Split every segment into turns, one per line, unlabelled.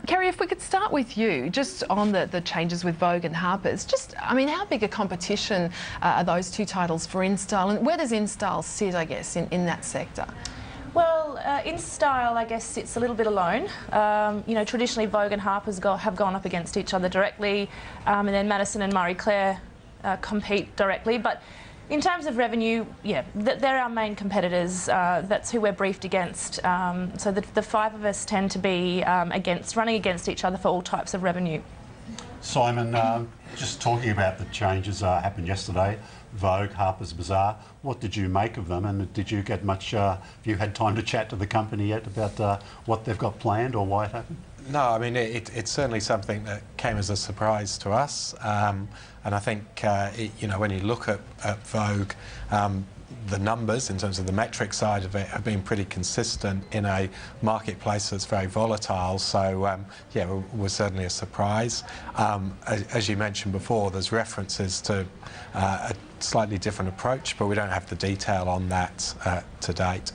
Kerry, if we could start with you, just on the changes with Vogue and Harper's, I mean, how big a competition are those two titles for InStyle, and where does InStyle sit, I guess, in that sector?
Well, InStyle, I guess, sits a little bit alone. You know, traditionally Vogue and Harper's have gone up against each other directly, and then Madison and Marie Claire compete directly. But in terms of revenue, yeah, they're our main competitors. That's who we're briefed against. So the five of us tend to be running against each other for all types of revenue.
Simon, just talking about the changes happened yesterday, Vogue, Harper's Bazaar, what did you make of them, and did you get much, have you had time to chat to the company yet about what they've got planned or why it happened?
No, I mean, it's certainly something that came as a surprise to us. And I think, you know, when you look at Vogue, the numbers in terms of the metric side of it have been pretty consistent in a marketplace that's very volatile. So, yeah, it was certainly a surprise. As you mentioned before, there's references to a slightly different approach, but we don't have the detail on that to date.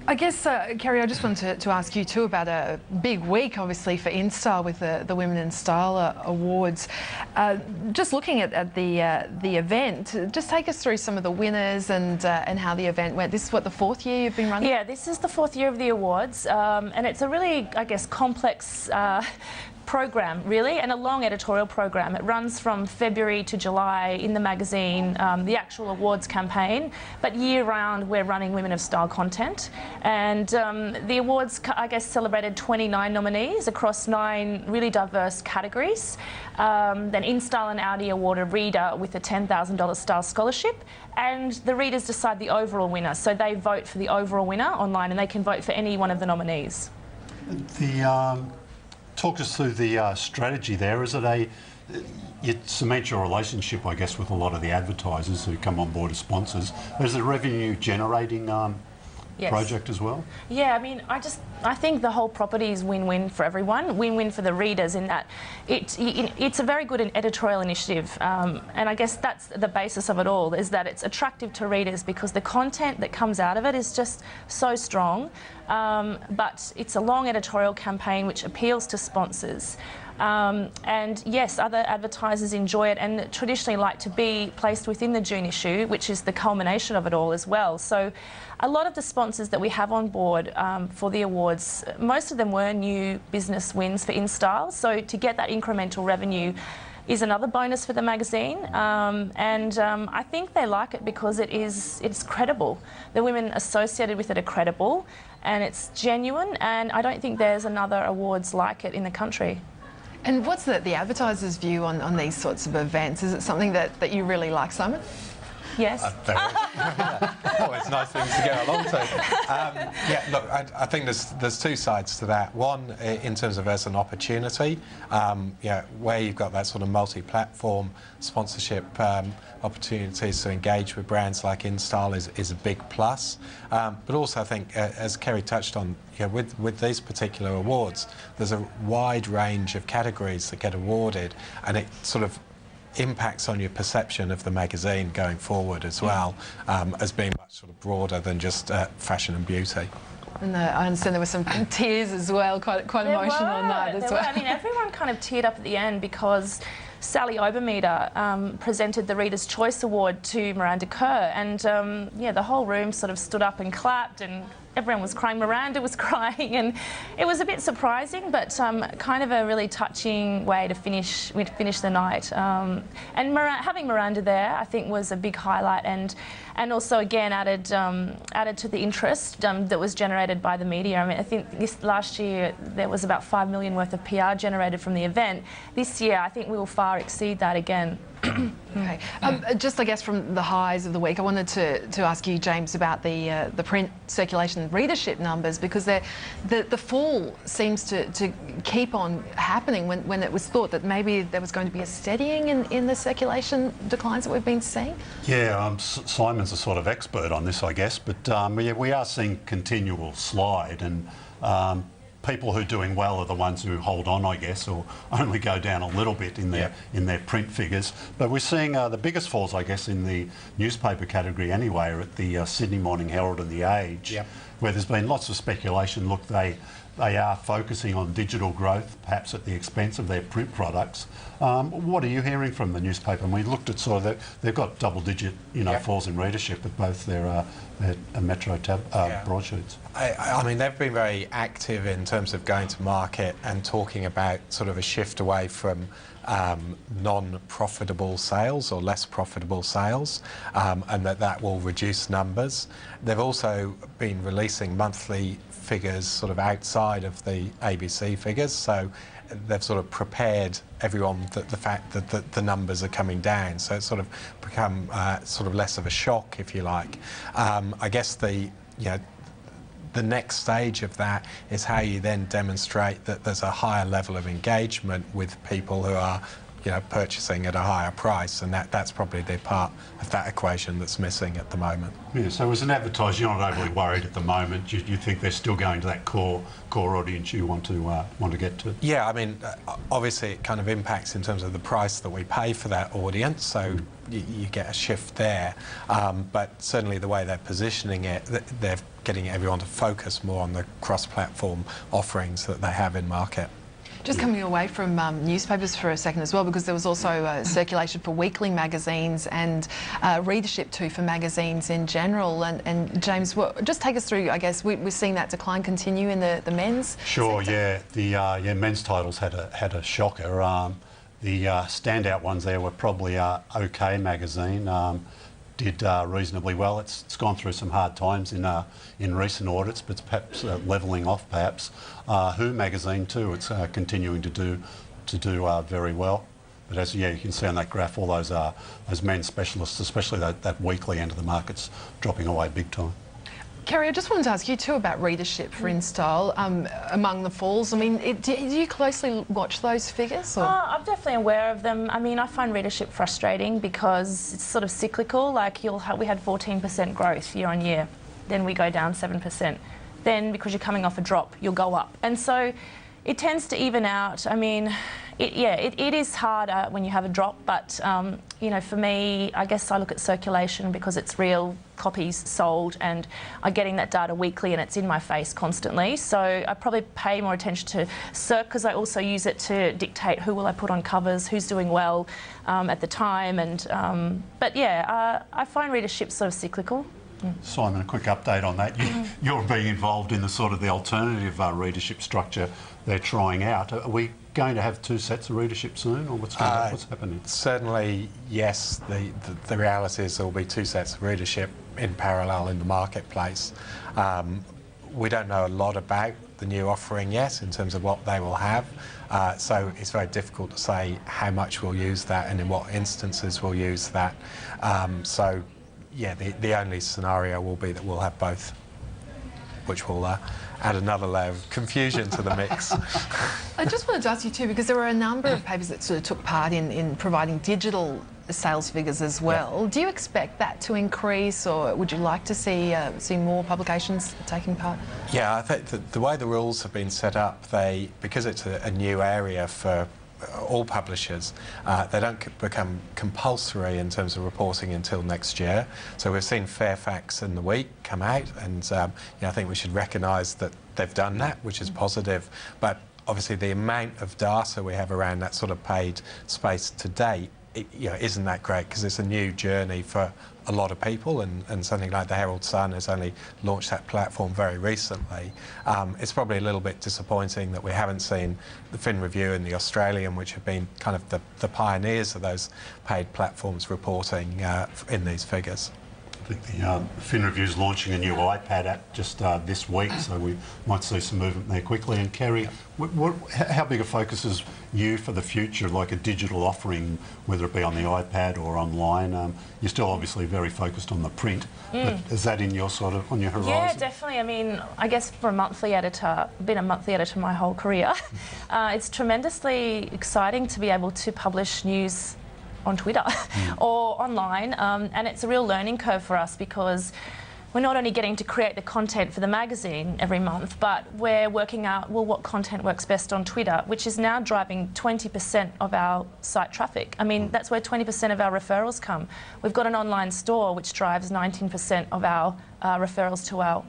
I guess, Kerry, I just wanted to ask you too about a big week, obviously, for InStyle with the Women in Style Awards. Just looking at the event, just take us through some of the winners and how the event went. This is what, the fourth year you've been running?
Yeah, this is the fourth year of the awards, and it's a really, I guess, complex program, really, and a long editorial program. It runs from February to July in the magazine, the actual awards campaign, but year-round we're running Women of Style content. And the awards, I guess, celebrated 29 nominees across 9 really diverse categories. Then InStyle and Audi award a reader with a $10,000 style scholarship, and the readers decide the overall winner. So they vote for the overall winner online, and they can vote for any one of the nominees.
Talk us through the strategy there. Is it you cement your relationship, I guess, with a lot of the advertisers who come on board as sponsors. But is it a revenue generating project as well?
Yeah, I mean, I think the whole property is win-win for everyone. Win-win for the readers in that it's a very good editorial initiative, and I guess that's the basis of it all, is that it's attractive to readers because the content that comes out of it is just so strong. But it's a long editorial campaign which appeals to sponsors. And yes, other advertisers enjoy it and traditionally like to be placed within the June issue, which is the culmination of it all as well. So a lot of the sponsors that we have on board for the awards, most of them were new business wins for InStyle. So to get that incremental revenue is another bonus for the magazine, and I think they like it because it's credible. The women associated with it are credible, and it's genuine, and I don't think there's another awards like it in the country.
And what's the advertisers' view on these sorts of events? Is it something that you really like, Simon?
Yes.
Always nice things to go along to. Yeah, look, I think there's two sides to that. One, in terms of as an opportunity, yeah, where you've got that sort of multi-platform sponsorship opportunities to engage with brands like InStyle is a big plus. But also, I think, as Kerry touched on, yeah, with these particular awards, there's a wide range of categories that get awarded, and it sort of impacts on your perception of the magazine going forward as well, as being much sort of broader than just fashion and beauty.
And I understand there were some tears as well, quite emotional on that as well.
I mean, everyone kind of teared up at the end because Sally Obermeter presented the Reader's Choice Award to Miranda Kerr, and yeah, the whole room sort of stood up and clapped, and everyone was crying. Miranda was crying, and it was a bit surprising, but kind of a really touching way to finish the night. And having Miranda there, I think, was a big highlight, and also again added to the interest that was generated by the media. I mean, I think this last year there was about $5 million worth of PR generated from the event. This year, I think we will far exceed that again.
Okay. Just, I guess, from the highs of the week, I wanted to ask you, James, about the print circulation readership numbers, because the fall seems to keep on happening when it was thought that maybe there was going to be a steadying in the circulation declines that we've been seeing.
Yeah, Simon's a sort of expert on this, I guess, but yeah, we are seeing continual slide, and people who are doing well are the ones who hold on, I guess, or only go down a little bit in their print figures. But we're seeing the biggest falls, I guess, in the newspaper category anyway, are at the Sydney Morning Herald and The Age, where there's been lots of speculation. Look, they they are focusing on digital growth, perhaps at the expense of their print products. What are you hearing from the newspaper? And we looked at sort of they've got double-digit, falls in readership with both their Metro broadsheets.
I mean, they've been very active in terms of going to market and talking about sort of a shift away from non-profitable sales or less profitable sales, and that will reduce numbers. They've also been releasing monthly figures sort of outside of the ABC figures, so they've sort of prepared everyone that the fact that the numbers are coming down, so it's sort of become sort of less of a shock, if you like. I guess the next stage of that is how you then demonstrate that there's a higher level of engagement with people who are purchasing at a higher price, and that's probably the part of that equation that's missing at the moment.
Yeah, so as an advertiser, you're not overly worried at the moment. You think they're still going to that core audience you want to get to?
Yeah, I mean, obviously it kind of impacts in terms of the price that we pay for that audience, so you get a shift there. But certainly the way they're positioning it, they're getting everyone to focus more on the cross-platform offerings that they have in market.
Just coming away from newspapers for a second as well, because there was also circulation for weekly magazines and readership too for magazines in general. And James, just take us through, I guess, we're seeing that decline continue in the men's
Sure,
sector.
yeah. The men's titles had a shocker. The standout ones there were probably OK magazine. Did reasonably well. It's gone through some hard times in recent audits, but it's perhaps levelling off. Perhaps Who magazine too. It's continuing to do very well. But as you can see on that graph, all those men's specialists, especially that weekly end of the market's dropping away big time.
Kerry, I just wanted to ask you too about readership for InStyle among the falls. I mean, do you closely watch those figures? Or?
I'm definitely aware of them. I mean, I find readership frustrating because it's sort of cyclical. Like we had 14% growth year on year, then we go down 7%. Then because you're coming off a drop, you'll go up. And so it tends to even out. I mean, it is harder when you have a drop, but for me, I guess I look at circulation because it's real copies sold, and I'm getting that data weekly and it's in my face constantly. So I probably pay more attention to circ because I also use it to dictate who will I put on covers, who's doing well at the time. And but yeah, I find readership sort of cyclical.
Simon, a quick update on that. You're being involved in the sort of the alternative readership structure they're trying out. Are we going to have two sets of readership soon, or what's happening?
Certainly, yes. The reality is there will be two sets of readership in parallel in the marketplace. We don't know a lot about the new offering yet in terms of what they will have, so it's very difficult to say how much we'll use that and in what instances we'll use that. So, yeah, the only scenario will be that we'll have both, which will add another layer of confusion to the mix.
I just wanted to ask you too, because there were a number of papers that sort of took part in providing digital sales figures as well. Yeah. Do you expect that to increase, or would you like to see more publications taking part?
Yeah, I think the way the rules have been set up, because it's a new area for all publishers, they don't become compulsory in terms of reporting until next year. So we've seen Fairfax in the week come out, and I think we should recognise that they've done that, which is positive. But obviously the amount of data we have around that sort of paid space to date, isn't that great, because it's a new journey for a lot of people, and something like the Herald Sun has only launched that platform very recently. It's probably a little bit disappointing that we haven't seen the Fin Review and the Australian, which have been kind of the pioneers of those paid platforms, reporting in these figures.
I think the Fin Review's launching a new iPad app just this week, so we might see some movement there quickly. And Kerry, how big a focus is you for the future, like a digital offering, whether it be on the iPad or online? You're still obviously very focused on the print, but is that in your on your horizon?
Yeah, definitely. I mean, I guess for a monthly editor, been a monthly editor my whole career, it's tremendously exciting to be able to publish news on Twitter or online, and it's a real learning curve for us because we're not only getting to create the content for the magazine every month, but we're working out, what content works best on Twitter, which is now driving 20% of our site traffic. I mean, that's where 20% of our referrals come. We've got an online store which drives 19% of our referrals to our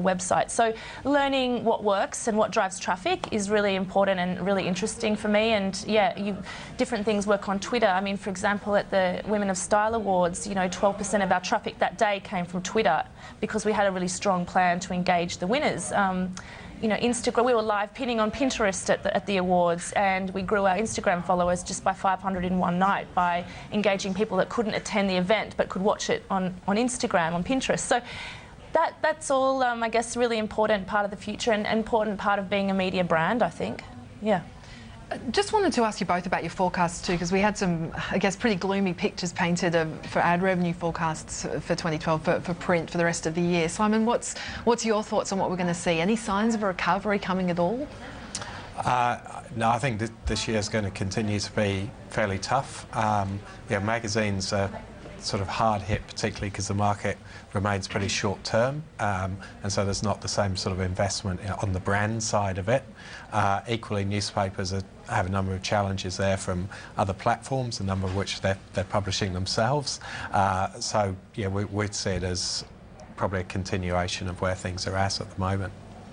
website. So learning what works and what drives traffic is really important and really interesting for me. And yeah, different things work on Twitter. I mean, for example, at the Women of Style Awards, 12% of our traffic that day came from Twitter because we had a really strong plan to engage the winners. Instagram, we were live pinning on Pinterest at the awards, and we grew our Instagram followers just by 500 in one night by engaging people that couldn't attend the event but could watch it on Instagram, on Pinterest. So that's all, I guess, really important part of the future and important part of being a media brand, I think. Yeah.
Just wanted to ask you both about your forecasts too, because we had some, I guess, pretty gloomy pictures painted for ad revenue forecasts for 2012 for print for the rest of the year. Simon, what's your thoughts on what we're going to see? Any signs of a recovery coming at all?
No, I think this year is going to continue to be fairly tough. Magazines are sort of hard hit, particularly because the market remains pretty short term, and so there's not the same sort of investment on the brand side of it. Equally, newspapers have a number of challenges there from other platforms, a number of which they're publishing themselves. So yeah, we'd see it as probably a continuation of where things are at the moment.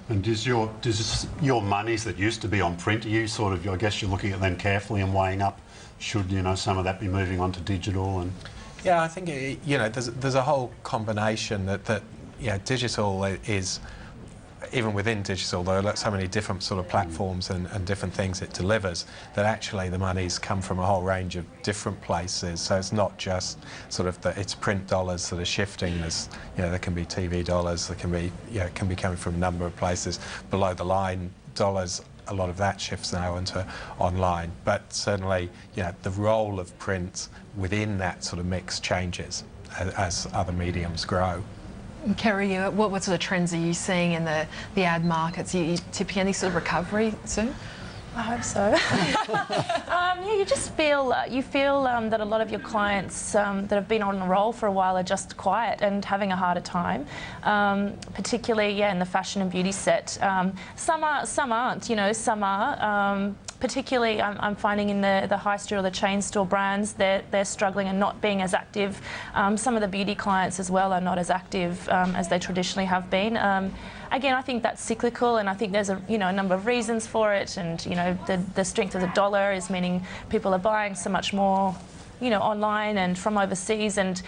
And does your monies that used to be on print, are you sort of, I guess you're looking at them carefully and weighing up, should some of that be moving on to digital? And
yeah, I think there's a whole combination that digital is, even within digital, there are so many different sort of platforms and different things it delivers that actually the monies come from a whole range of different places. So it's not just sort of it's print dollars that are shifting. There can be TV dollars, there can be it can be coming from a number of places. Below the line dollars, a lot of that shifts now into online. But certainly, the role of print within that sort of mix changes as other mediums grow.
Kerry, what sort of trends are you seeing in the ad markets? Are you tipping any sort of recovery soon?
I hope so. You just feel that a lot of your clients that have been on a roll for a while are just quiet and having a harder time, particularly in the fashion and beauty set. Some aren't. Some are. Particularly, I'm finding in the high street or the chain store brands, they're struggling and not being as active. Some of the beauty clients as well are not as active as they traditionally have been. Again, I think that's cyclical, and I think there's a number of reasons for it. And the strength of the dollar is meaning people are buying so much more, online and from overseas. And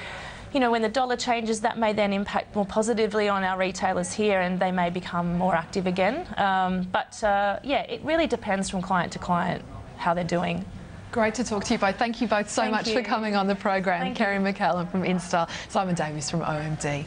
when the dollar changes, that may then impact more positively on our retailers here, and they may become more active again. It really depends from client to client how they're doing.
Great to talk to you both. Thank you both so much for coming on the program. Kerry McCallum from InStyle, Simon Davies from OMD.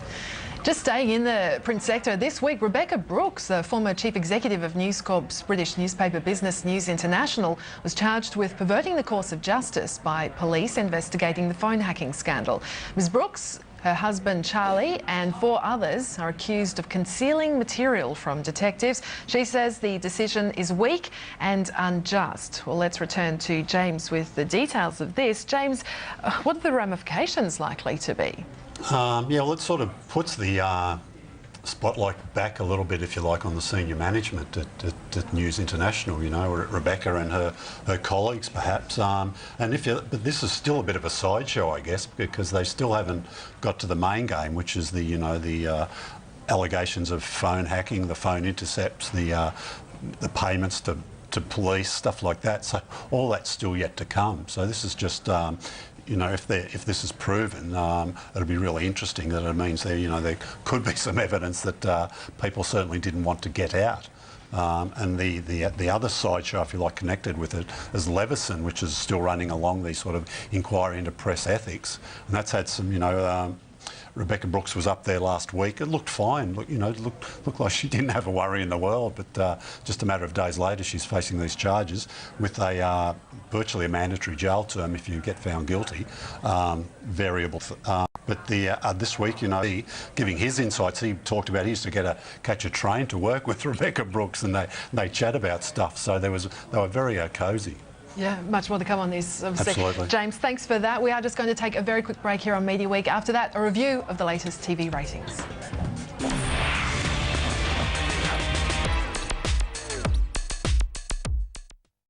Just staying in the print sector, this week Rebecca Brooks, the former chief executive of News Corp's British newspaper Business News International, was charged with perverting the course of justice by police investigating the phone hacking scandal. Ms Brooks, her husband Charlie and 4 others are accused of concealing material from detectives. She says the decision is weak and unjust. Well, let's return to James with the details of this. James, what are the ramifications likely to be?
Well, it sort of puts the spotlight back a little bit, if you like, on the senior management at News International, Rebecca and her colleagues perhaps. But this is still a bit of a sideshow, I guess, because they still haven't got to the main game, which is the allegations of phone hacking, the phone intercepts, the payments to police, stuff like that. So all that's still yet to come. So this is just if this is proven, it'll be really interesting. That it means there could be some evidence that people certainly didn't want to get out. And the other sideshow, if you like, connected with it is Leveson, which is still running along the sort of inquiry into press ethics, and that's had some Rebecca Brooks was up there last week. It looked fine. It looked like she didn't have a worry in the world. But just a matter of days later, she's facing these charges with a virtually a mandatory jail term if you get found guilty, variable. But this week, giving his insights, he talked about he used to catch a train to work with Rebecca Brooks, and they chat about stuff. So they were very cosy.
Yeah, much more to come on this, obviously.
Absolutely.
James, thanks for that. We are just going to take a very quick break here on Media Week. After that, a review of the latest TV ratings.